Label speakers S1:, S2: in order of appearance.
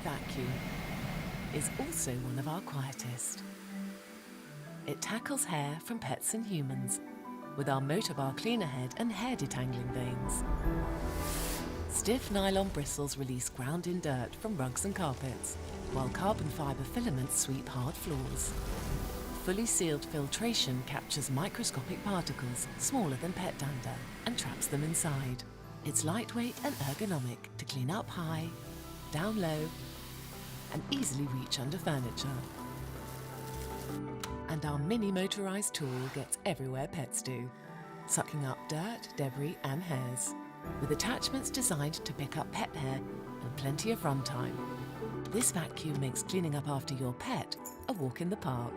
S1: vacuum is also one of our quietest. It tackles hair from pets and humans with our motor bar cleaner head and hair detangling vanes. Stiff nylon bristles release ground-in dirt from rugs and carpets, while carbon fibre filaments sweep hard floors. Fully sealed filtration captures microscopic particles smaller than pet dander and traps them inside. It's lightweight and ergonomic to clean up high, down low, and easily reach under furniture. And our mini motorised tool gets everywhere pets do, sucking up dirt, debris and hairs, with attachments designed to pick up pet hair and plenty of runtime. This vacuum makes cleaning up after your pet a walk in the park.